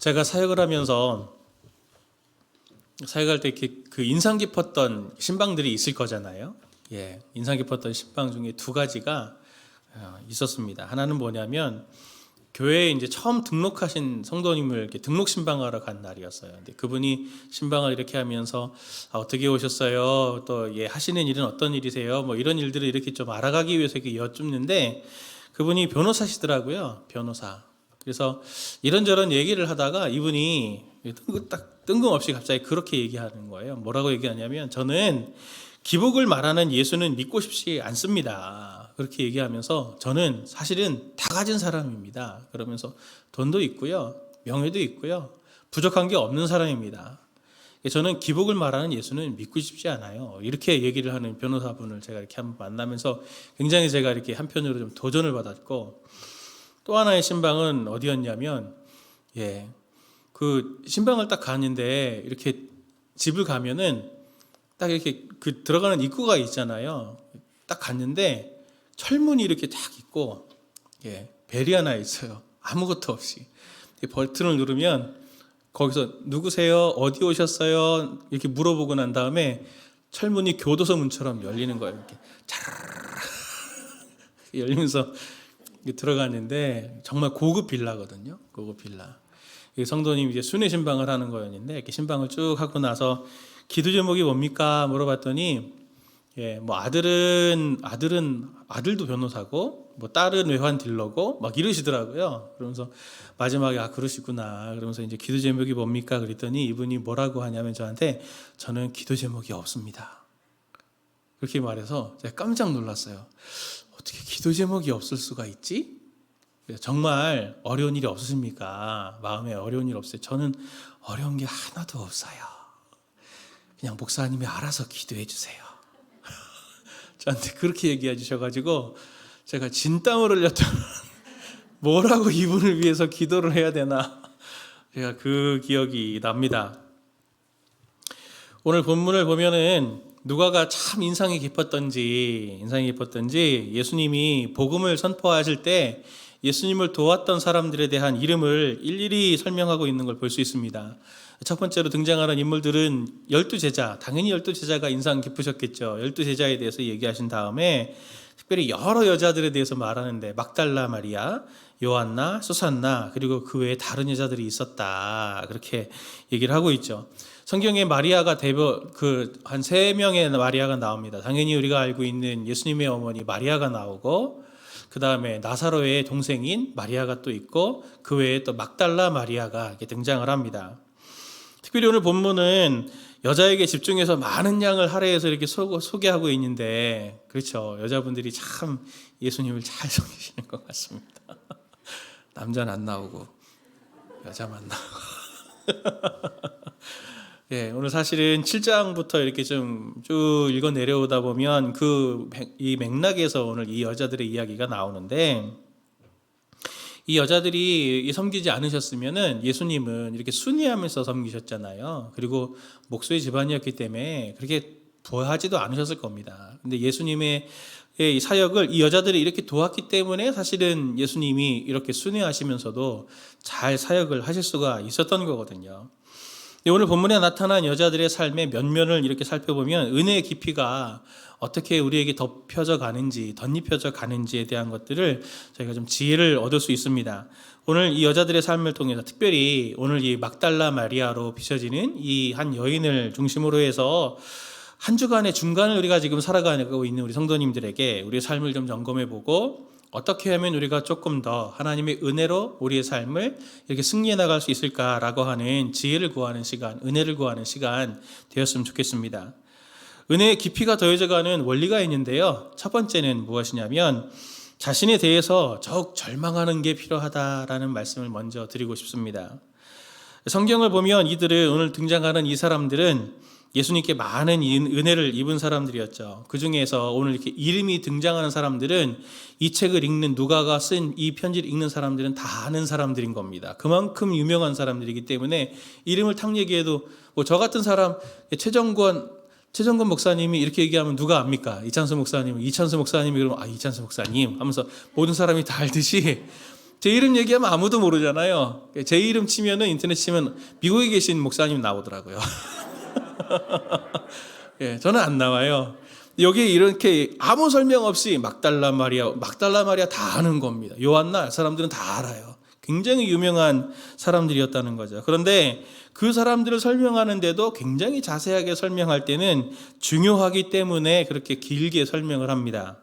제가 사역을 하면서 사역할 때 이렇게 그 인상 깊었던 신방들이 있을 거잖아요. 예, 인상 깊었던 신방 중에 두 가지가 있었습니다. 하나는 뭐냐면 교회에 이제 처음 등록하신 성도님을 이렇게 등록 신방하러 간 날이었어요. 근데 그분이 신방을 이렇게 하면서 어떻게 오셨어요? 또 예, 하시는 일은 어떤 일이세요? 뭐 이런 일들을 이렇게 좀 알아가기 위해서 이렇게 여쭙는데 그분이 변호사시더라고요. 변호사. 그래서 이런저런 얘기를 하다가 이분이 딱 뜬금없이 갑자기 그렇게 얘기하는 거예요. 뭐라고 얘기하냐면 저는 기복을 말하는 예수는 믿고 싶지 않습니다. 그렇게 얘기하면서 저는 사실은 다 가진 사람입니다. 그러면서 돈도 있고요. 명예도 있고요. 부족한 게 없는 사람입니다. 저는 기복을 말하는 예수는 믿고 싶지 않아요. 이렇게 얘기를 하는 변호사분을 제가 이렇게 한번 만나면서 굉장히 제가 이렇게 한편으로 좀 도전을 받았고 또 하나의 신방은 어디였냐면 그 신방을 딱 가는데 이렇게 집을 가면은 딱 이렇게 그 들어가는 입구가 있잖아요. 딱 갔는데 철문이 이렇게 딱 있고 벨이 하나 있어요. 아무것도 없이 버튼을 누르면 거기서 누구세요? 어디 오셨어요? 이렇게 물어보고 난 다음에 철문이 교도소 문처럼 열리는 거예요. 이렇게 차라라라 열리면서 들어가는데 정말 고급 빌라거든요. 고급 빌라. 성도님이 이제 순회 신방을 하는 거였는데 이렇게 신방을 쭉 하고 나서 기도 제목이 뭡니까? 물어봤더니 뭐 아들도 변호사고 뭐 딸은 외환 딜러고 막 이러시더라고요. 그러면서 마지막에 그러시구나. 그러면서 이제 기도 제목이 뭡니까? 그랬더니 이분이 뭐라고 하냐면 저한테 저는 기도 제목이 없습니다. 그렇게 말해서 제가 깜짝 놀랐어요. 어떻게 기도 제목이 없을 수가 있지? 정말 어려운 일이 없으십니까? 마음에 어려운 일 없어요? 저는 어려운 게 하나도 없어요. 그냥 목사님이 알아서 기도해 주세요. 저한테 그렇게 얘기해 주셔가지고 제가 진땀을 흘렸던 뭐라고 이분을 위해서 기도를 해야 되나 제가 그 기억이 납니다. 오늘 본문을 보면은 누가가 참 인상이 깊었던지 예수님이 복음을 선포하실 때 예수님을 도왔던 사람들에 대한 이름을 일일이 설명하고 있는 걸 볼 수 있습니다. 첫 번째로 등장하는 인물들은 12제자, 당연히 12제자가 인상 깊으셨겠죠. 12제자에 대해서 얘기하신 다음에 특별히 여러 여자들에 대해서 말하는데 막달라 마리아, 요한나, 수산나 그리고 그 외에 다른 여자들이 있었다. 그렇게 얘기를 하고 있죠. 성경에 마리아가 한 3명의 마리아가 나옵니다. 당연히 우리가 알고 있는 예수님의 어머니 마리아가 나오고 그 다음에 나사로의 동생인 마리아가 또 있고 그 외에 또 막달라 마리아가 이렇게 등장을 합니다. 특별히 오늘 본문은 여자에게 집중해서 많은 양을 할애해서 이렇게 소개하고 있는데 그렇죠. 여자분들이 참 예수님을 잘 섬기시는 것 같습니다. 남자는 안 나오고 여자만 나오고 오늘 사실은 7장부터 이렇게 좀 쭉 읽어 내려오다 보면 이 맥락에서 오늘 이 여자들의 이야기가 나오는데 이 여자들이 섬기지 않으셨으면은 예수님은 이렇게 순회하면서 섬기셨잖아요. 그리고 목수의 집안이었기 때문에 그렇게 부하지도 않으셨을 겁니다. 근데 예수님의 이 사역을 이 여자들이 이렇게 도왔기 때문에 사실은 예수님이 이렇게 순회하시면서도 잘 사역을 하실 수가 있었던 거거든요. 오늘 본문에 나타난 여자들의 삶의 면면을 이렇게 살펴보면 은혜의 깊이가 어떻게 우리에게 덧입혀져 가는지에 대한 것들을 저희가 좀 지혜를 얻을 수 있습니다. 오늘 이 여자들의 삶을 통해서 특별히 오늘 이 막달라 마리아로 비춰지는 이 한 여인을 중심으로 해서 한 주간의 중간을 우리가 지금 살아가고 있는 우리 성도님들에게 우리의 삶을 좀 점검해보고 어떻게 하면 우리가 조금 더 하나님의 은혜로 우리의 삶을 이렇게 승리해 나갈 수 있을까라고 하는 지혜를 구하는 시간, 은혜를 구하는 시간 되었으면 좋겠습니다. 은혜의 깊이가 더해져가는 원리가 있는데요. 첫 번째는 무엇이냐면 자신에 대해서 더욱 절망하는 게 필요하다라는 말씀을 먼저 드리고 싶습니다. 성경을 보면 이들은 오늘 등장하는 이 사람들은 예수님께 많은 은혜를 입은 사람들이었죠. 그 중에서 오늘 이렇게 이름이 등장하는 사람들은 이 책을 읽는 누가가 쓴 이 편지를 읽는 사람들은 다 아는 사람들인 겁니다. 그만큼 유명한 사람들이기 때문에 이름을 탁 얘기해도 뭐 저 같은 사람 최정권 목사님이 이렇게 얘기하면 누가 압니까? 이찬수 목사님이 그러면 이찬수 목사님 하면서 모든 사람이 다 알듯이 제 이름 얘기하면 아무도 모르잖아요. 제 이름 치면은 인터넷 치면 미국에 계신 목사님 나오더라고요. 예, 저는 안 나와요. 여기 이렇게 아무 설명 없이 막달라 마리아 다 아는 겁니다. 요한나 사람들은 다 알아요. 굉장히 유명한 사람들이었다는 거죠. 그런데 그 사람들을 설명하는데도 굉장히 자세하게 설명할 때는 중요하기 때문에 그렇게 길게 설명을 합니다.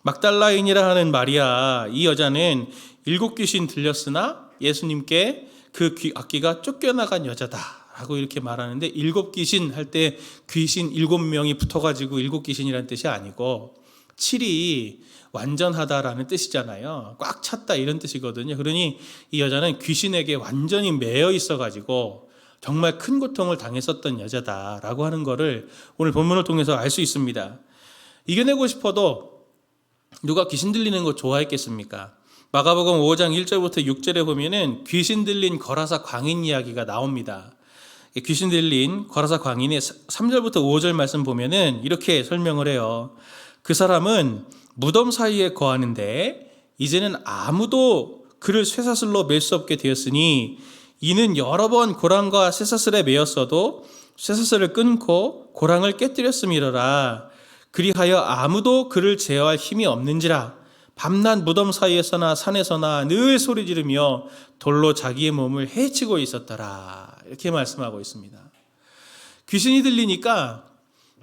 막달라인이라 하는 마리아, 이 여자는 7 귀신 들렸으나 예수님께 그 악귀가 쫓겨나간 여자다 라고 이렇게 말하는데, 7 귀신 할 때 귀신 7명이 붙어가지고 7 귀신이라는 뜻이 아니고 7이 완전하다라는 뜻이잖아요. 꽉 찼다 이런 뜻이거든요. 그러니 이 여자는 귀신에게 완전히 매여 있어가지고 정말 큰 고통을 당했었던 여자다라고 하는 것을 오늘 본문을 통해서 알 수 있습니다. 이겨내고 싶어도 누가 귀신 들리는 거 좋아했겠습니까? 마가복음 5장 1절부터 6절에 보면은 귀신 들린 거라사 광인 이야기가 나옵니다. 귀신 들린 거라사 광인의 3절부터 5절 말씀 보면은 이렇게 설명을 해요. 그 사람은 무덤 사이에 거하는데 이제는 아무도 그를 쇠사슬로 맬 수 없게 되었으니, 이는 여러 번 고랑과 쇠사슬에 매였어도 쇠사슬을 끊고 고랑을 깨뜨렸음이러라. 그리하여 아무도 그를 제어할 힘이 없는지라. 밤낮 무덤 사이에서나 산에서나 늘 소리 지르며 돌로 자기의 몸을 해치고 있었더라. 이렇게 말씀하고 있습니다. 귀신이 들리니까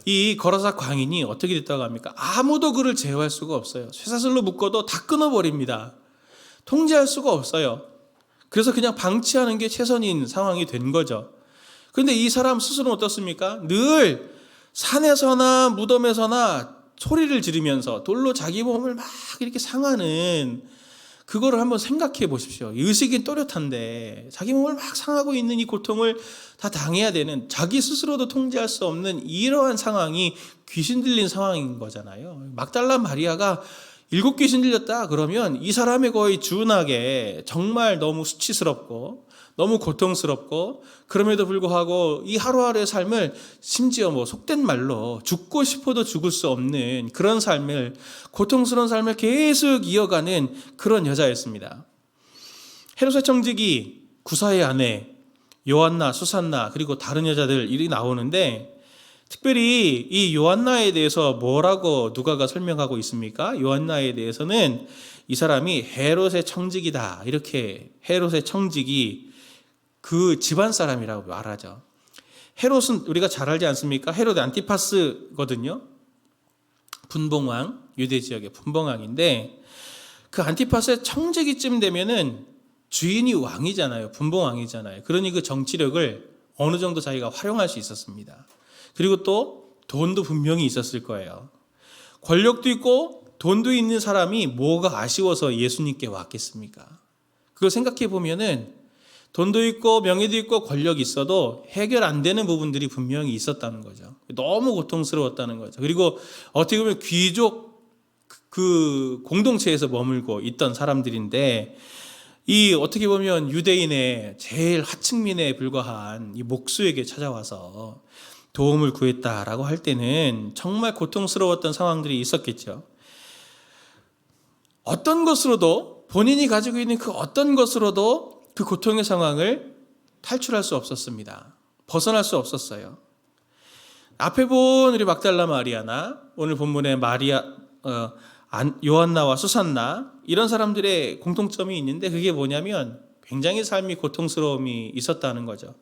이 거라사 광인이 어떻게 됐다고 합니까? 아무도 그를 제어할 수가 없어요. 쇠사슬로 묶어도 다 끊어버립니다. 통제할 수가 없어요. 그래서 그냥 방치하는 게 최선인 상황이 된 거죠. 그런데 이 사람 스스로는 어떻습니까? 늘 산에서나 무덤에서나 소리를 지르면서 돌로 자기 몸을 막 이렇게 상하는, 그거를 한번 생각해 보십시오. 의식이 또렷한데 자기 몸을 막 상하고 있는 이 고통을 다 당해야 되는, 자기 스스로도 통제할 수 없는 이러한 상황이 귀신 들린 상황인 거잖아요. 막달라 마리아가 7 귀신 들렸다 그러면 이 사람의 거의 준하게 정말 너무 수치스럽고 너무 고통스럽고, 그럼에도 불구하고 이 하루하루의 삶을 심지어 속된 말로 죽고 싶어도 죽을 수 없는 그런 삶을, 고통스러운 삶을 계속 이어가는 그런 여자였습니다. 헤롯의 청지기, 구사의 아내 요한나, 수산나, 그리고 다른 여자들이 나오는데, 특별히 이 요한나에 대해서 뭐라고 누가가 설명하고 있습니까? 요한나에 대해서는 이 사람이 헤롯의 청지기다, 이렇게 헤롯의 청지기, 그 집안 사람이라고 말하죠. 헤롯은 우리가 잘 알지 않습니까? 헤롯 안티파스거든요. 분봉왕, 유대 지역의 분봉왕인데, 그 안티파스의 청지기쯤 되면은 주인이 왕이잖아요. 분봉왕이잖아요. 그러니 그 정치력을 어느 정도 자기가 활용할 수 있었습니다. 그리고 또 돈도 분명히 있었을 거예요. 권력도 있고 돈도 있는 사람이 뭐가 아쉬워서 예수님께 왔겠습니까? 그걸 생각해 보면은 돈도 있고 명예도 있고 권력이 있어도 해결 안 되는 부분들이 분명히 있었다는 거죠. 너무 고통스러웠다는 거죠. 그리고 어떻게 보면 귀족 그 공동체에서 머물고 있던 사람들인데, 이 어떻게 보면 유대인의 제일 하층민에 불과한 이 목수에게 찾아와서 도움을 구했다라고 할 때는 정말 고통스러웠던 상황들이 있었겠죠. 어떤 것으로도, 본인이 가지고 있는 그 어떤 것으로도 그 고통의 상황을 탈출할 수 없었습니다. 벗어날 수 없었어요. 앞에 본 우리 막달라 마리아나 오늘 본문의 요한나와 수산나, 이런 사람들의 공통점이 있는데, 그게 뭐냐면 굉장히 삶이 고통스러움이 있었다는 거죠.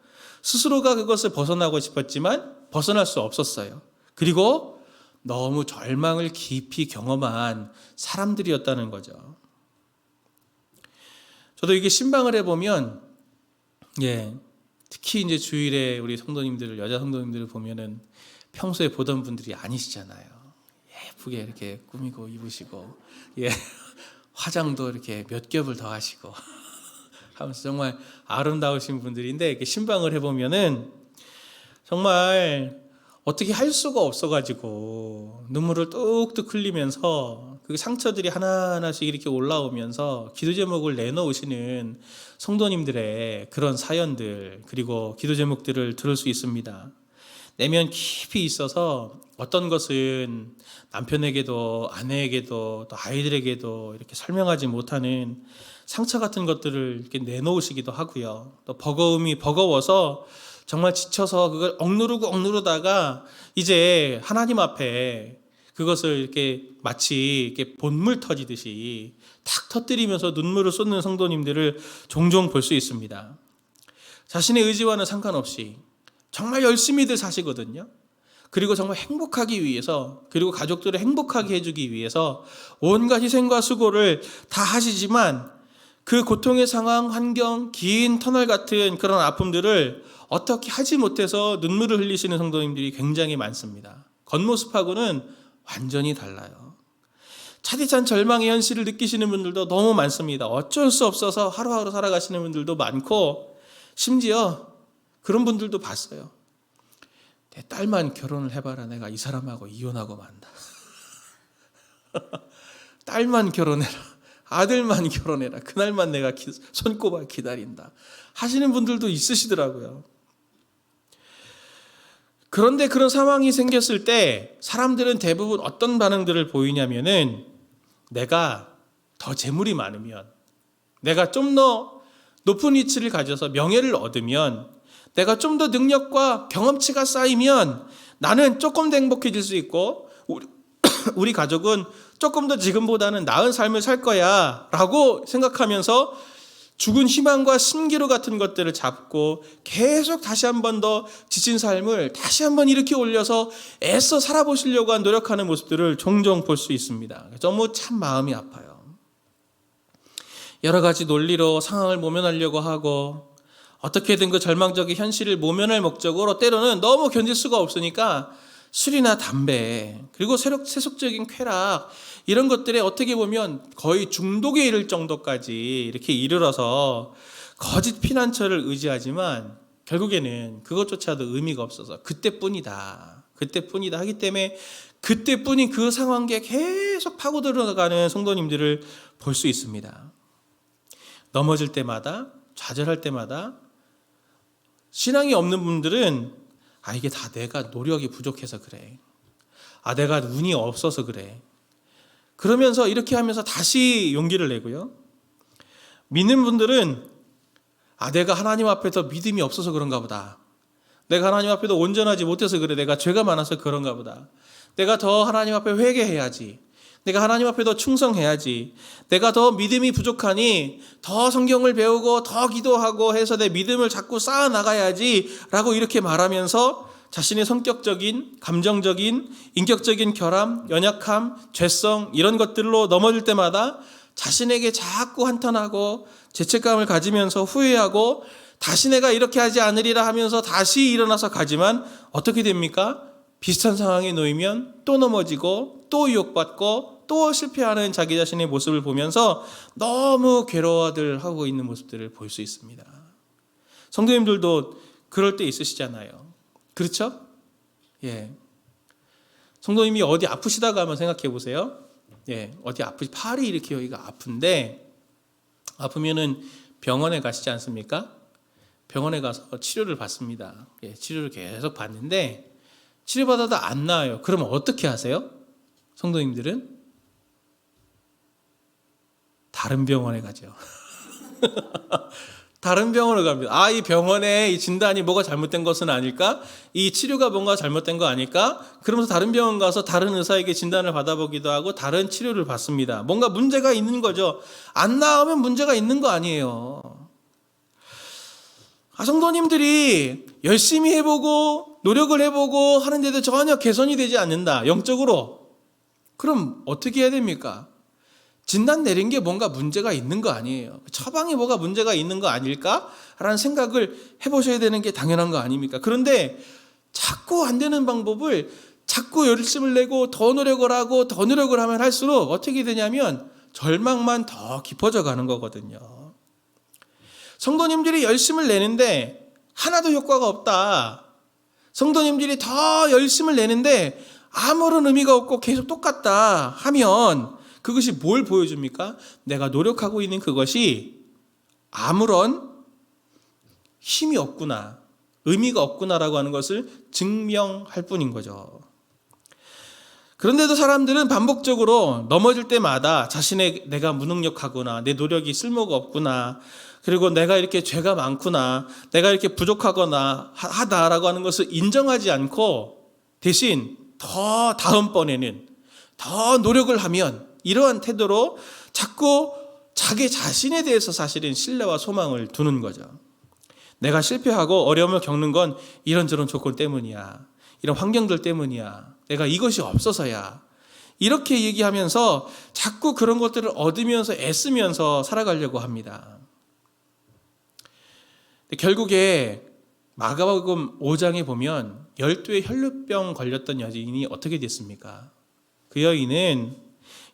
스스로가 그것을 벗어나고 싶었지만 벗어날 수 없었어요. 그리고 너무 절망을 깊이 경험한 사람들이었다는 거죠. 저도 이게 신방을 해보면, 특히 이제 주일에 우리 성도님들, 여자 성도님들을 보면은 평소에 보던 분들이 아니시잖아요. 예쁘게 이렇게 꾸미고 입으시고, 화장도 이렇게 몇 겹을 더 하시고 하면서 정말 아름다우신 분들인데, 이렇게 신방을 해보면은 정말 어떻게 할 수가 없어가지고 눈물을 뚝뚝 흘리면서 그 상처들이 하나하나씩 이렇게 올라오면서 기도 제목을 내놓으시는 성도님들의 그런 사연들, 그리고 기도 제목들을 들을 수 있습니다. 내면 깊이 있어서 어떤 것은 남편에게도 아내에게도 또 아이들에게도 이렇게 설명하지 못하는 상처 같은 것들을 이렇게 내놓으시기도 하고요. 또 버거움이 버거워서 정말 지쳐서 그걸 억누르다가 이제 하나님 앞에 그것을 이렇게 마치 이렇게 본물 터지듯이 탁 터뜨리면서 눈물을 쏟는 성도님들을 종종 볼 수 있습니다. 자신의 의지와는 상관없이 정말 열심히들 사시거든요. 그리고 정말 행복하기 위해서, 그리고 가족들을 행복하게 해주기 위해서 온갖 희생과 수고를 다 하시지만 그 고통의 상황, 환경, 긴 터널 같은 그런 아픔들을 어떻게 하지 못해서 눈물을 흘리시는 성도님들이 굉장히 많습니다. 겉모습하고는 완전히 달라요. 차디찬 절망의 현실을 느끼시는 분들도 너무 많습니다. 어쩔 수 없어서 하루하루 살아가시는 분들도 많고, 심지어 그런 분들도 봤어요. 내 딸만 결혼을 해봐라. 내가 이 사람하고 이혼하고 만다. 딸만 결혼해라. 아들만 결혼해라. 그날만 내가 손꼽아 기다린다. 하시는 분들도 있으시더라고요. 그런데 그런 상황이 생겼을 때 사람들은 대부분 어떤 반응들을 보이냐면은, 내가 더 재물이 많으면, 내가 좀 더 높은 위치를 가져서 명예를 얻으면, 내가 좀 더 능력과 경험치가 쌓이면 나는 조금 더 행복해질 수 있고 우리 가족은 조금 더 지금보다는 나은 삶을 살 거야 라고 생각하면서 죽은 희망과 신기루 같은 것들을 잡고 계속 다시 한 번 더 지친 삶을 다시 한 번 일으켜 올려서 애써 살아보시려고 노력하는 모습들을 종종 볼 수 있습니다. 너무 참 마음이 아파요. 여러 가지 논리로 상황을 모면하려고 하고 어떻게든 그 절망적인 현실을 모면할 목적으로 때로는 너무 견딜 수가 없으니까 술이나 담배, 그리고 세속적인 쾌락, 이런 것들에 어떻게 보면 거의 중독에 이를 정도까지 이렇게 이르러서 거짓 피난처를 의지하지만 결국에는 그것조차도 의미가 없어서 그때뿐이다 하기 때문에 그때뿐인 그 상황에 계속 파고들어가는 성도님들을 볼 수 있습니다. 넘어질 때마다, 좌절할 때마다 신앙이 없는 분들은 이게 다 내가 노력이 부족해서 그래. 내가 운이 없어서 그래. 그러면서 이렇게 하면서 다시 용기를 내고요. 믿는 분들은 내가 하나님 앞에서 믿음이 없어서 그런가 보다. 내가 하나님 앞에도 온전하지 못해서 그래. 내가 죄가 많아서 그런가 보다. 내가 더 하나님 앞에 회개해야지. 내가 하나님 앞에 더 충성해야지. 내가 더 믿음이 부족하니 더 성경을 배우고 더 기도하고 해서 내 믿음을 자꾸 쌓아나가야지 라고 이렇게 말하면서 자신의 성격적인, 감정적인, 인격적인 결함, 연약함, 죄성 이런 것들로 넘어질 때마다 자신에게 자꾸 한탄하고 죄책감을 가지면서 후회하고 다시 내가 이렇게 하지 않으리라 하면서 다시 일어나서 가지만 어떻게 됩니까? 비슷한 상황에 놓이면 또 넘어지고 또 유혹받고 또 실패하는 자기 자신의 모습을 보면서 너무 괴로워들 하고 있는 모습들을 볼 수 있습니다. 성도님들도 그럴 때 있으시잖아요. 그렇죠? 예. 성도님이 어디 아프시다가 한번 생각해 보세요. 예. 어디 팔이 이렇게 여기가 아픈데 아프면은 병원에 가시지 않습니까? 병원에 가서 치료를 받습니다. 예. 치료를 계속 받는데 치료받아도 안 나아요. 그러면 어떻게 하세요? 성도님들은 다른 병원에 가죠. 다른 병원을 갑니다. 이 병원에 이 진단이 뭐가 잘못된 것은 아닐까? 이 치료가 뭔가 잘못된 거 아닐까? 그러면서 다른 병원 가서 다른 의사에게 진단을 받아보기도 하고 다른 치료를 받습니다. 뭔가 문제가 있는 거죠. 안 나오면 문제가 있는 거 아니에요. 성도님들이 열심히 해보고 노력을 해보고 하는데도 전혀 개선이 되지 않는다. 영적으로. 그럼 어떻게 해야 됩니까? 진단 내린 게 뭔가 문제가 있는 거 아니에요. 처방에 뭐가 문제가 있는 거 아닐까? 라는 생각을 해보셔야 되는 게 당연한 거 아닙니까? 그런데 자꾸 안 되는 방법을 자꾸 열심을 내고 더 노력을 하고 더 노력을 하면 할수록 어떻게 되냐면 절망만 더 깊어져 가는 거거든요. 성도님들이 열심을 내는데 하나도 효과가 없다. 성도님들이 더 열심을 내는데 아무런 의미가 없고 계속 똑같다 하면 그것이 뭘 보여줍니까? 내가 노력하고 있는 그것이 아무런 힘이 없구나, 의미가 없구나라고 하는 것을 증명할 뿐인 거죠. 그런데도 사람들은 반복적으로 넘어질 때마다 내가 무능력하구나, 내 노력이 쓸모가 없구나, 그리고 내가 이렇게 죄가 많구나, 내가 이렇게 부족하거나 하다라고 하는 것을 인정하지 않고 대신 더 다음번에는 더 노력을 하면, 이러한 태도로 자꾸 자기 자신에 대해서 사실은 신뢰와 소망을 두는 거죠. 내가 실패하고 어려움을 겪는 건 이런저런 조건 때문이야, 이런 환경들 때문이야, 내가 이것이 없어서야, 이렇게 얘기하면서 자꾸 그런 것들을 얻으면서 애쓰면서 살아가려고 합니다. 결국에 마가복음 5장에 보면 12의 혈루병 걸렸던 여인이 어떻게 됐습니까? 그 여인은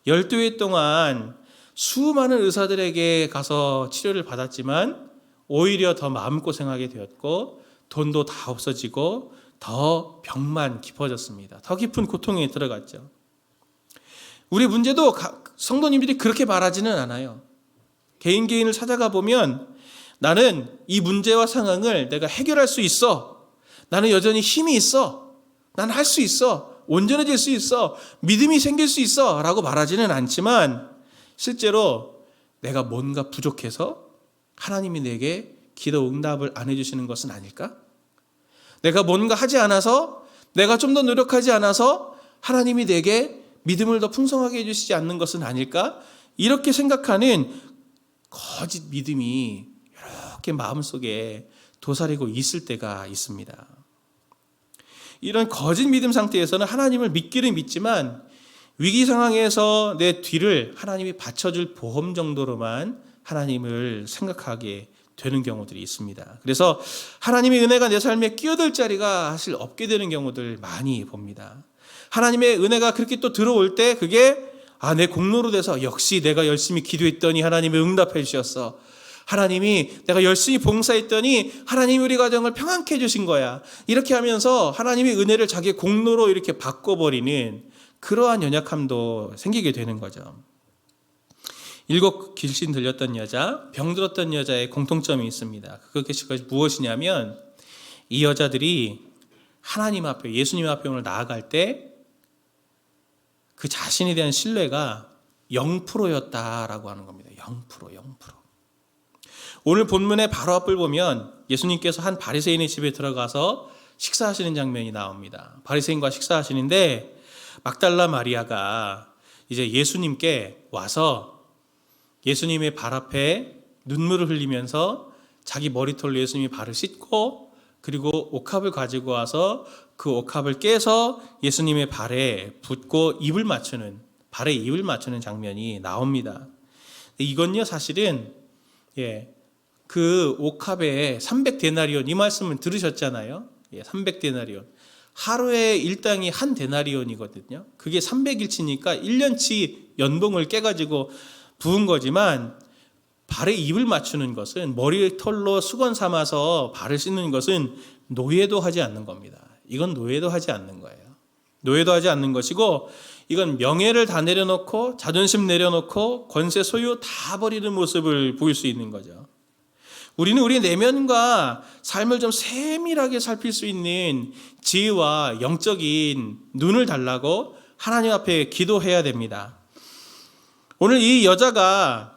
12회 동안 수많은 의사들에게 가서 치료를 받았지만 오히려 더 마음고생하게 되었고, 돈도 다 없어지고 더 병만 깊어졌습니다. 더 깊은 고통에 들어갔죠. 우리 문제도 성도님들이 그렇게 말하지는 않아요. 개인을 찾아가 보면 나는 이 문제와 상황을 내가 해결할 수 있어, 나는 여전히 힘이 있어, 나는 할 수 있어, 온전해질 수 있어, 믿음이 생길 수 있어 라고 말하지는 않지만, 실제로 내가 뭔가 부족해서 하나님이 내게 기도 응답을 안 해주시는 것은 아닐까? 내가 뭔가 하지 않아서, 내가 좀 더 노력하지 않아서 하나님이 내게 믿음을 더 풍성하게 해주시지 않는 것은 아닐까? 이렇게 생각하는 거짓 믿음이 이렇게 마음속에 도사리고 있을 때가 있습니다. 이런 거짓 믿음 상태에서는 하나님을 믿기는 믿지만 위기 상황에서 내 뒤를 하나님이 받쳐줄 보험 정도로만 하나님을 생각하게 되는 경우들이 있습니다. 그래서 하나님의 은혜가 내 삶에 끼어들 자리가 사실 없게 되는 경우들 많이 봅니다. 하나님의 은혜가 그렇게 또 들어올 때 그게 내 공로로 돼서 역시 내가 열심히 기도했더니 하나님이 응답해 주셨어, 하나님이 내가 열심히 봉사했더니 하나님이 우리 가정을 평안케 해주신 거야, 이렇게 하면서 하나님의 은혜를 자기의 공로로 이렇게 바꿔버리는 그러한 연약함도 생기게 되는 거죠. 7 귀신 들렸던 여자, 병들었던 여자의 공통점이 있습니다. 그것이 무엇이냐면, 이 여자들이 하나님 앞에, 예수님 앞에 오늘 나아갈 때 그 자신에 대한 신뢰가 0%였다라고 하는 겁니다. 0%. 오늘 본문의 바로 앞을 보면 예수님께서 한 바리새인의 집에 들어가서 식사하시는 장면이 나옵니다. 바리새인과 식사하시는데 막달라 마리아가 이제 예수님께 와서 예수님의 발 앞에 눈물을 흘리면서 자기 머리털로 예수님의 발을 씻고, 그리고 옥합을 가지고 와서 그 옥합을 깨서 예수님의 발에 붓고 발에 입을 맞추는 장면이 나옵니다. 이건요, 사실은 그 옥합에 300데나리온, 이 말씀을 들으셨잖아요. 300데나리온. 하루의 일당이 한 데나리온이거든요. 그게 300일치니까 1년치 연봉을 깨가지고 부은 거지만, 발에 입을 맞추는 것은, 머리털로 수건 삼아서 발을 씻는 것은 노예도 하지 않는 겁니다. 이건 노예도 하지 않는 거예요. 노예도 하지 않는 것이고, 이건 명예를 다 내려놓고 자존심 내려놓고 권세 소유 다 버리는 모습을 보일 수 있는 거죠. 우리는 우리 내면과 삶을 좀 세밀하게 살필 수 있는 지혜와 영적인 눈을 달라고 하나님 앞에 기도해야 됩니다. 오늘 이 여자가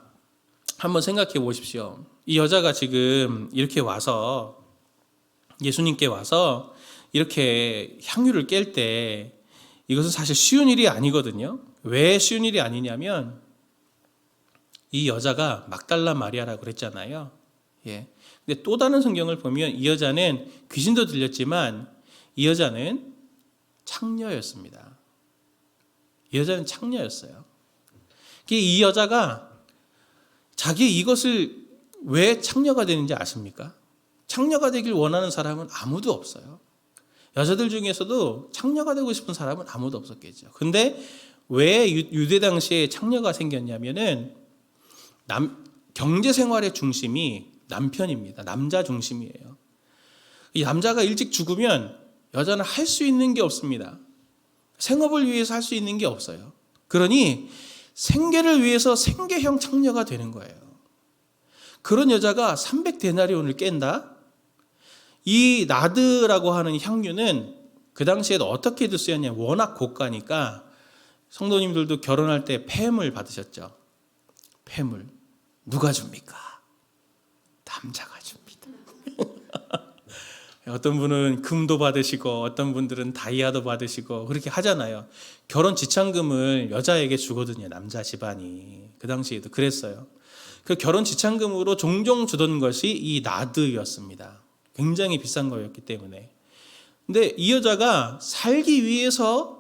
한번 생각해 보십시오. 이 여자가 지금 이렇게 와서 예수님께 와서 이렇게 향유를 깰 때 이것은 사실 쉬운 일이 아니거든요. 왜 쉬운 일이 아니냐면, 이 여자가 막달라 마리아라고 그랬잖아요. 근데 또 다른 성경을 보면 이 여자는 귀신도 들렸지만 이 여자는 창녀였습니다. 이 여자는 창녀였어요. 이 여자가 이것을 왜 창녀가 되는지 아십니까? 창녀가 되길 원하는 사람은 아무도 없어요. 여자들 중에서도 창녀가 되고 싶은 사람은 아무도 없었겠죠. 근데 왜 유대 당시에 창녀가 생겼냐면은 경제 생활의 중심이 남편입니다. 남자 중심이에요. 이 남자가 일찍 죽으면 여자는 할 수 있는 게 없습니다. 생업을 위해서 할 수 있는 게 없어요. 그러니 생계를 위해서 생계형 창녀가 되는 거예요. 그런 여자가 300데나리온을 깬다? 이 나드라고 하는 향유는 그 당시에도 어떻게도 쓰였냐면, 워낙 고가니까 성도님들도 결혼할 때 폐물 받으셨죠? 폐물. 누가 줍니까? 남자가 줍니다. 어떤 분은 금도 받으시고 어떤 분들은 다이아도 받으시고 그렇게 하잖아요. 결혼 지참금을 여자에게 주거든요. 남자 집안이. 그 당시에도 그랬어요. 그 결혼 지참금으로 종종 주던 것이 이 나드였습니다. 굉장히 비싼 거였기 때문에. 근데 이 여자가 살기 위해서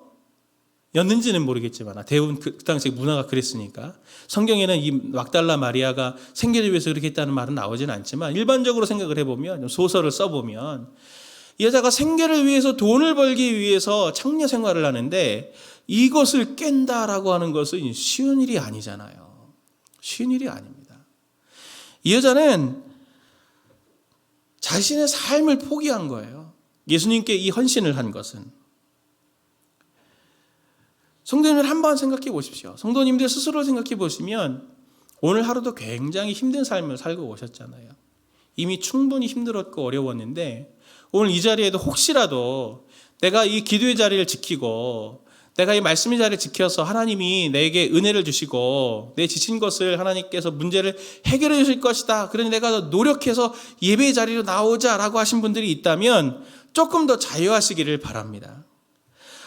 였는지는 모르겠지만 대부분 그 당시 문화가 그랬으니까 성경에는 이 막달라 마리아가 생계를 위해서 그렇게 했다는 말은 나오지는 않지만 일반적으로 생각을 해보면 소설을 써보면 이 여자가 생계를 위해서 돈을 벌기 위해서 창녀 생활을 하는데 이것을 깬다라고 하는 것은 쉬운 일이 아니잖아요. 쉬운 일이 아닙니다. 이 여자는 자신의 삶을 포기한 거예요. 예수님께 이 헌신을 한 것은. 성도님들 한번 생각해 보십시오. 성도님들 스스로 생각해 보시면 오늘 하루도 굉장히 힘든 삶을 살고 오셨잖아요. 이미 충분히 힘들었고 어려웠는데 오늘 이 자리에도 혹시라도 내가 이 기도의 자리를 지키고 내가 이 말씀의 자리를 지켜서 하나님이 내게 은혜를 주시고 내 지친 것을 하나님께서 문제를 해결해 주실 것이다. 그러니 내가 노력해서 예배의 자리로 나오자라고 하신 분들이 있다면 조금 더 자유하시기를 바랍니다.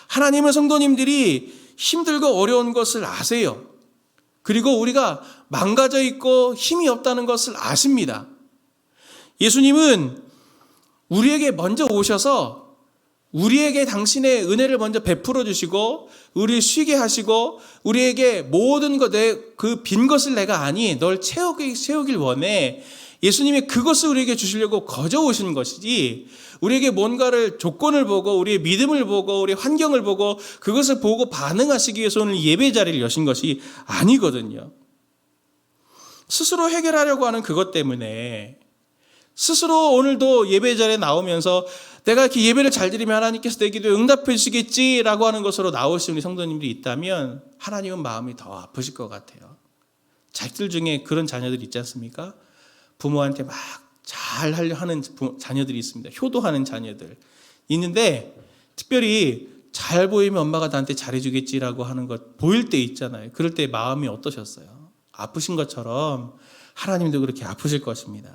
하나님은 성도님들이 힘들고 어려운 것을 아세요. 그리고 우리가 망가져 있고 힘이 없다는 것을 아십니다. 예수님은 우리에게 먼저 오셔서 우리에게 당신의 은혜를 먼저 베풀어 주시고 우리를 쉬게 하시고 우리에게 모든 것 그 빈 것을 내가 아니 널 채우길 원해. 예수님이 그것을 우리에게 주시려고 거저 오신 것이지 우리에게 뭔가를 조건을 보고 우리의 믿음을 보고 우리의 환경을 보고 그것을 보고 반응하시기 위해서 오늘 예배 자리를 여신 것이 아니거든요. 스스로 해결하려고 하는 그것 때문에 스스로 오늘도 예배 자리에 나오면서 내가 이렇게 예배를 잘 드리면 하나님께서 내 기도에 응답해 주시겠지라고 하는 것으로 나오신 우리 성도님들이 있다면 하나님은 마음이 더 아프실 것 같아요. 자식들 중에 그런 자녀들이 있지 않습니까? 부모한테 막 잘하려 하는 자녀들이 있습니다. 효도하는 자녀들 있는데 특별히 잘 보이면 엄마가 나한테 잘해주겠지라고 하는 것 보일 때 있잖아요. 그럴 때 마음이 어떠셨어요? 아프신 것처럼 하나님도 그렇게 아프실 것입니다.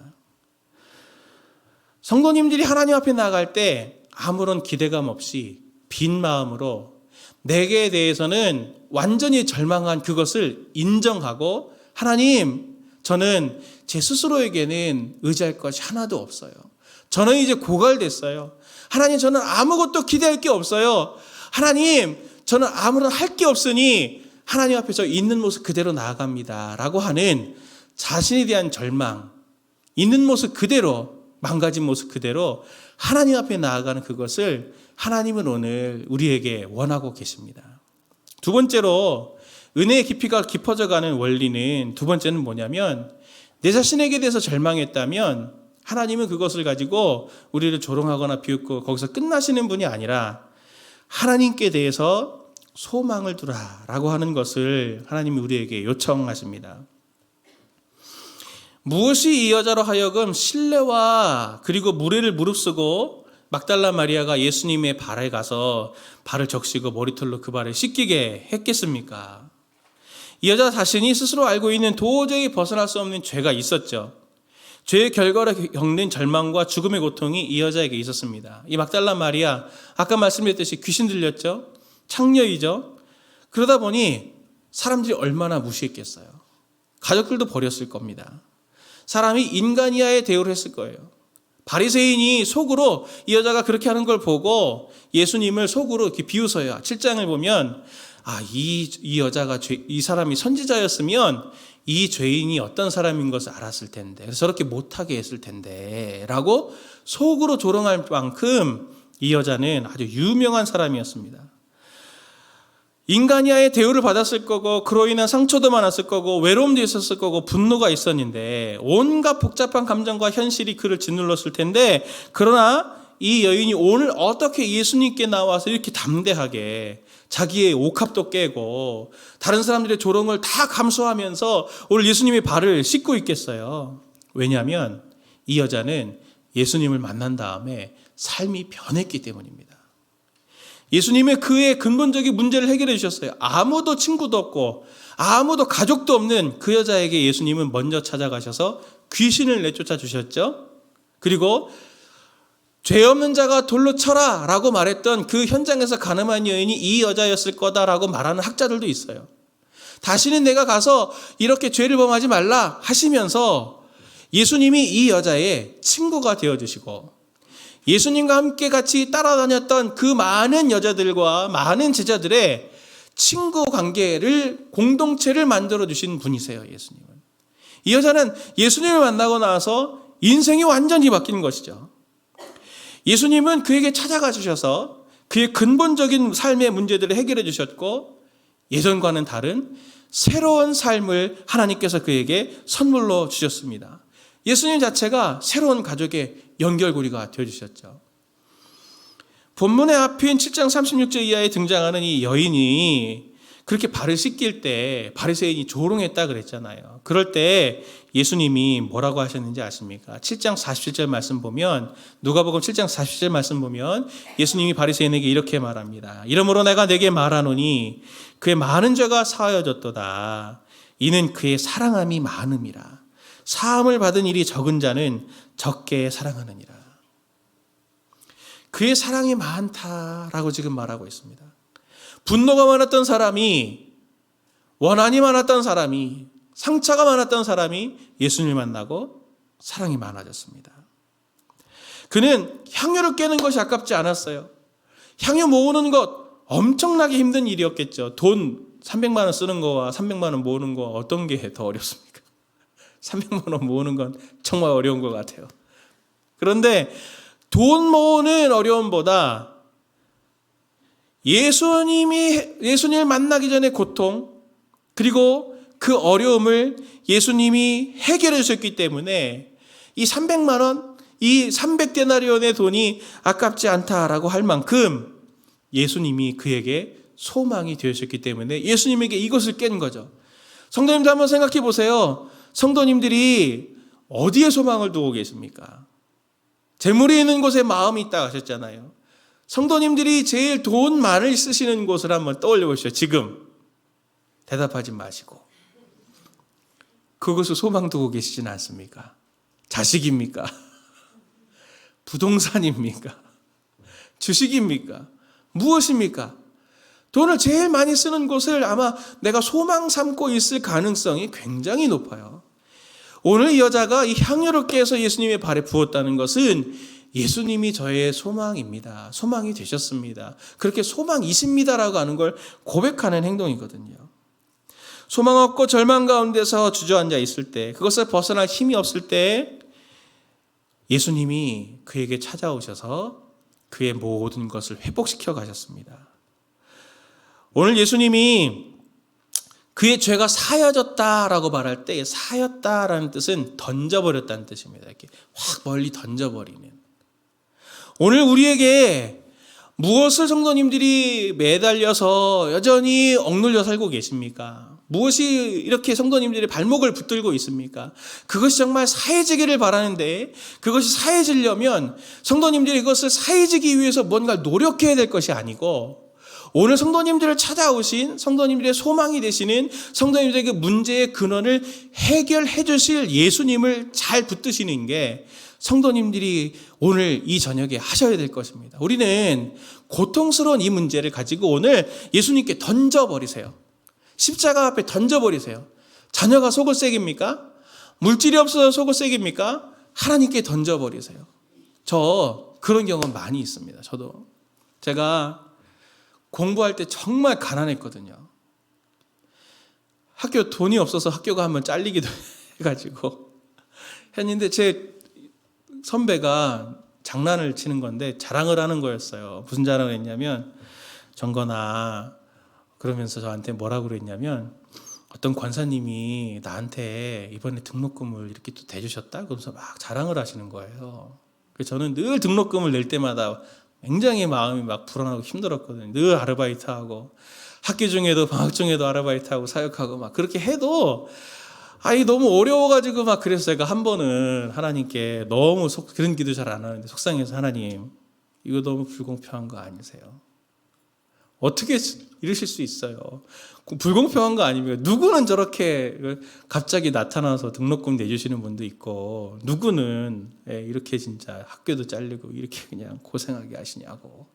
성도님들이 하나님 앞에 나아갈 때 아무런 기대감 없이 빈 마음으로 내게 대해서는 완전히 절망한 그것을 인정하고 하나님 저는 제 스스로에게는 의지할 것이 하나도 없어요. 저는 이제 고갈됐어요. 하나님 저는 아무것도 기대할 게 없어요. 하나님 저는 아무런 할 게 없으니 하나님 앞에서 있는 모습 그대로 나아갑니다 라고 하는 자신에 대한 절망, 있는 모습 그대로 망가진 모습 그대로 하나님 앞에 나아가는 그것을 하나님은 오늘 우리에게 원하고 계십니다. 두 번째로 은혜의 깊이가 깊어져가는 원리는 두 번째는 뭐냐면 내 자신에게 대해서 절망했다면 하나님은 그것을 가지고 우리를 조롱하거나 비웃고 거기서 끝나시는 분이 아니라 하나님께 대해서 소망을 두라라고 하는 것을 하나님이 우리에게 요청하십니다. 무엇이 이 여자로 하여금 신뢰와 그리고 무례를 무릅쓰고 막달라 마리아가 예수님의 발에 가서 발을 적시고 머리털로 그 발을 씻기게 했겠습니까? 이 여자 자신이 스스로 알고 있는 도저히 벗어날 수 없는 죄가 있었죠. 죄의 결과로 겪는 절망과 죽음의 고통이 이 여자에게 있었습니다. 이 막달라 마리아, 아까 말씀드렸듯이 귀신 들렸죠? 창녀이죠? 그러다 보니 사람들이 얼마나 무시했겠어요. 가족들도 버렸을 겁니다. 사람이 인간이야의 대우를 했을 거예요. 바리새인이 속으로 이 여자가 그렇게 하는 걸 보고 예수님을 속으로 이렇게 비웃어요. 7장을 보면 이 여자가 이 사람이 선지자였으면 이 죄인이 어떤 사람인 것을 알았을 텐데 그래서 저렇게 못하게 했을 텐데 라고 속으로 조롱할 만큼 이 여자는 아주 유명한 사람이었습니다. 인간이야의 대우를 받았을 거고 그로 인한 상처도 많았을 거고 외로움도 있었을 거고 분노가 있었는데 온갖 복잡한 감정과 현실이 그를 짓눌렀을 텐데 그러나 이 여인이 오늘 어떻게 예수님께 나와서 이렇게 담대하게 자기의 옥합도 깨고 다른 사람들의 조롱을 다 감수하면서 오늘 예수님의 발을 씻고 있겠어요. 왜냐하면 이 여자는 예수님을 만난 다음에 삶이 변했기 때문입니다. 예수님은 그의 근본적인 문제를 해결해 주셨어요. 아무도 친구도 없고 아무도 가족도 없는 그 여자에게 예수님은 먼저 찾아가셔서 귀신을 내쫓아 주셨죠. 그리고 죄 없는 자가 돌로 쳐라 라고 말했던 그 현장에서 가늠한 여인이 이 여자였을 거다라고 말하는 학자들도 있어요. 다시는 내가 가서 이렇게 죄를 범하지 말라 하시면서 예수님이 이 여자의 친구가 되어주시고 예수님과 함께 같이 따라다녔던 그 많은 여자들과 많은 제자들의 친구 관계를 공동체를 만들어주신 분이세요. 예수님은. 이 여자는 예수님을 만나고 나서 인생이 완전히 바뀌는 것이죠. 예수님은 그에게 찾아가 주셔서 그의 근본적인 삶의 문제들을 해결해 주셨고 예전과는 다른 새로운 삶을 하나님께서 그에게 선물로 주셨습니다. 예수님 자체가 새로운 가족의 연결고리가 되어주셨죠. 본문의 앞인 7장 36절 이하에 등장하는 이 여인이 그렇게 발을 씻길 때 바리새인이 조롱했다 그랬잖아요. 그럴 때 예수님이 뭐라고 하셨는지 아십니까? 7장 47절 말씀 보면, 누가복음 7장 47절 말씀 보면 예수님이 바리새인에게 이렇게 말합니다. 이러므로 내가 네게 말하노니 그의 많은 죄가 사하여졌도다. 이는 그의 사랑함이 많음이라. 사함을 받은 일이 적은 자는 적게 사랑하느니라. 그의 사랑이 많다라고 지금 말하고 있습니다. 분노가 많았던 사람이, 원한이 많았던 사람이, 상처가 많았던 사람이 예수님을 만나고 사랑이 많아졌습니다. 그는 향유를 깨는 것이 아깝지 않았어요. 향유 모으는 것 엄청나게 힘든 일이었겠죠. 돈 300만 원 쓰는 거와 300만 원 모으는 거 어떤 게 더 어렵습니까? 300만 원 모으는 건 정말 어려운 것 같아요. 그런데 돈 모으는 어려움보다 예수님을 만나기 전에 고통, 그리고 그 어려움을 예수님이 해결해 주셨기 때문에 이 300만 원, 이 300데나리온의 돈이 아깝지 않다라고 할 만큼 예수님이 그에게 소망이 되셨기 때문에 예수님에게 이것을 깬 거죠. 성도님들 한번 생각해 보세요. 성도님들이 어디에 소망을 두고 계십니까? 재물이 있는 곳에 마음이 있다 하셨잖아요. 성도님들이 제일 돈 많이 쓰시는 곳을 한번 떠올려 보시죠. 지금 대답하지 마시고. 그것을 소망 두고 계시진 않습니까? 자식입니까? 부동산입니까? 주식입니까? 무엇입니까? 돈을 제일 많이 쓰는 곳을 아마 내가 소망 삼고 있을 가능성이 굉장히 높아요. 오늘 이 여자가 이 향유를 깨서 예수님의 발에 부었다는 것은 예수님이 저의 소망입니다. 소망이 되셨습니다. 그렇게 소망이십니다라고 하는 걸 고백하는 행동이거든요. 소망 없고 절망 가운데서 주저앉아 있을 때, 그것을 벗어날 힘이 없을 때 예수님이 그에게 찾아오셔서 그의 모든 것을 회복시켜 가셨습니다. 오늘 예수님이 그의 죄가 사여졌다라고 말할 때 사였다라는 뜻은 던져버렸다는 뜻입니다. 이렇게 확 멀리 던져버리는. 오늘 우리에게 무엇을 성도님들이 매달려서 여전히 억눌려 살고 계십니까? 무엇이 이렇게 성도님들의 발목을 붙들고 있습니까? 그것이 정말 사해지기를 바라는데 그것이 사해지려면 성도님들이 그것을 사해지기 위해서 뭔가 노력해야 될 것이 아니고 오늘 성도님들을 찾아오신 성도님들의 소망이 되시는 성도님들의 그 문제의 근원을 해결해 주실 예수님을 잘 붙드시는 게 성도님들이 오늘 이 저녁에 하셔야 될 것입니다. 우리는 고통스러운 이 문제를 가지고 오늘 예수님께 던져버리세요. 십자가 앞에 던져버리세요. 자녀가 속을 새깁니까? 물질이 없어서 속을 새깁니까? 하나님께 던져버리세요. 저 그런 경험 많이 있습니다. 저도. 제가 공부할 때 정말 가난했거든요. 학교 돈이 없어서 학교가 한번 잘리기도 해가지고 했는데 제 선배가 장난을 치는 건데 자랑을 하는 거였어요. 무슨 자랑을 했냐면 정건아 그러면서 저한테 뭐라고 그랬냐면 어떤 권사님이 나한테 이번에 등록금을 이렇게 또 대주셨다? 그러면서 막 자랑을 하시는 거예요. 그래서 저는 늘 등록금을 낼 때마다 굉장히 마음이 막 불안하고 힘들었거든요. 늘 아르바이트하고 학기 중에도 방학 중에도 아르바이트하고 사역하고 막 그렇게 해도 너무 어려워가지고 막 그랬어요. 한 번은 하나님께 그런 기도 잘 안 하는데 속상해서 하나님 이거 너무 불공평한 거 아니세요? 어떻게 이러실 수 있어요? 불공평한 거 아닙니까? 누구는 저렇게 갑자기 나타나서 등록금 내주시는 분도 있고, 누구는 이렇게 진짜 학교도 잘리고 이렇게 그냥 고생하게 하시냐고.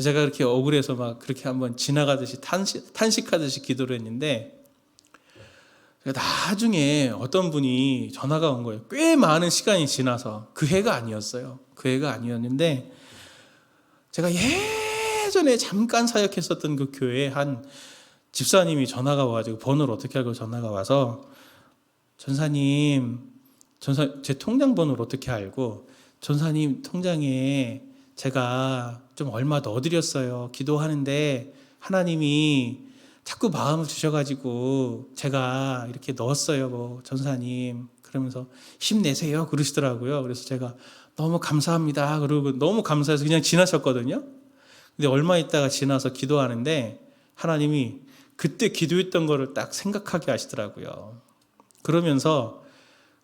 제가 그렇게 억울해서 막 그렇게 한번 지나가듯이 탄식하듯이 기도를 했는데, 나중에 어떤 분이 전화가 온 거예요. 꽤 많은 시간이 지나서. 그 해가 아니었어요. 그 해가 아니었는데, 제가 예전에 잠깐 사역했었던 그 교회에 한 집사님이 전화가 와가지고, 번호를 어떻게 알고 전화가 와서, 전사님, 제 통장 번호를 어떻게 알고, 전사님 통장에 제가 좀 얼마 넣어드렸어요. 기도하는데 하나님이 자꾸 마음을 주셔가지고 제가 이렇게 넣었어요, 뭐 전사님. 그러면서 힘내세요 그러시더라고요. 그래서 제가 너무 감사합니다 그러고 너무 감사해서 그냥 지나쳤거든요. 근데 얼마 있다가 지나서 기도하는데 하나님이 그때 기도했던 거를 딱 생각하게 하시더라고요. 그러면서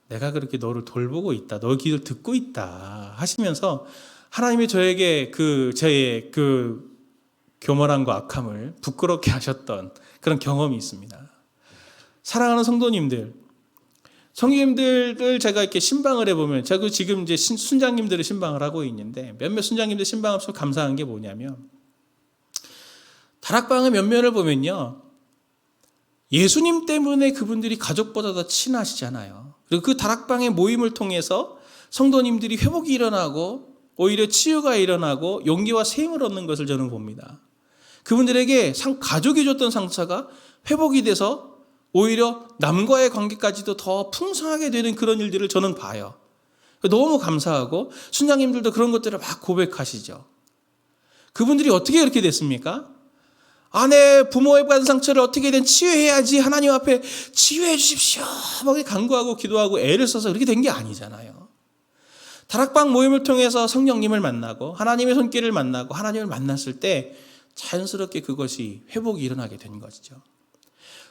내가 그렇게 너를 돌보고 있다, 너 기도를 듣고 있다 하시면서 하나님이 저에게 저의 교만함과 악함을 부끄럽게 하셨던 그런 경험이 있습니다. 사랑하는 성도님들, 성도님들을 제가 이렇게 신방을 해보면, 제가 지금 이제 순장님들을 신방을 하고 있는데, 몇몇 순장님들 신방하면서 감사한 게 뭐냐면, 다락방의 면면을 보면요, 예수님 때문에 그분들이 가족보다 더 친하시잖아요. 그리고 그 다락방의 모임을 통해서 성도님들이 회복이 일어나고 오히려 치유가 일어나고 용기와 셈을 얻는 것을 저는 봅니다. 그분들에게 가족이 줬던 상처가 회복이 돼서 오히려 남과의 관계까지도 더 풍성하게 되는 그런 일들을 저는 봐요. 너무 감사하고 순장님들도 그런 것들을 막 고백하시죠. 그분들이 어떻게 그렇게 됐습니까? 아내, 부모에 받은 상처를 어떻게든 치유해야지, 하나님 앞에 치유해 주십시오 막 간구하고 기도하고 애를 써서 그렇게 된 게 아니잖아요. 다락방 모임을 통해서 성령님을 만나고 하나님의 손길을 만나고 하나님을 만났을 때 자연스럽게 그것이 회복이 일어나게 된 것이죠.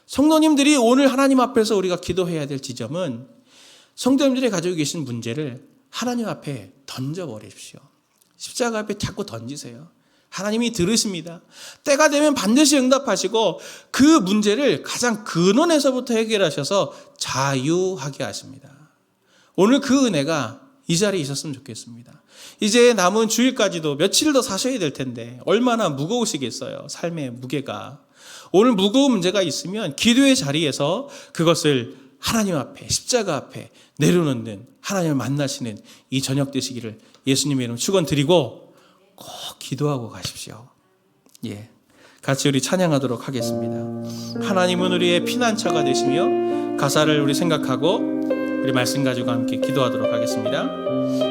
성도님들이 오늘 하나님 앞에서 우리가 기도해야 될 지점은, 성도님들이 가지고 계신 문제를 하나님 앞에 던져버리십시오. 십자가 앞에 자꾸 던지세요. 하나님이 들으십니다. 때가 되면 반드시 응답하시고 그 문제를 가장 근원에서부터 해결하셔서 자유하게 하십니다. 오늘 그 은혜가 이 자리에 있었으면 좋겠습니다. 이제 남은 주일까지도 며칠 더 사셔야 될 텐데 얼마나 무거우시겠어요, 삶의 무게가. 오늘 무거운 문제가 있으면 기도의 자리에서 그것을 하나님 앞에, 십자가 앞에 내려놓는, 하나님을 만나시는 이 저녁 되시기를 예수님의 이름으로 축원드리고 꼭 기도하고 가십시오. 같이 우리 찬양하도록 하겠습니다. 하나님은 우리의 피난처가 되시며, 가사를 우리 생각하고 우리 말씀 가지고 함께 기도하도록 하겠습니다.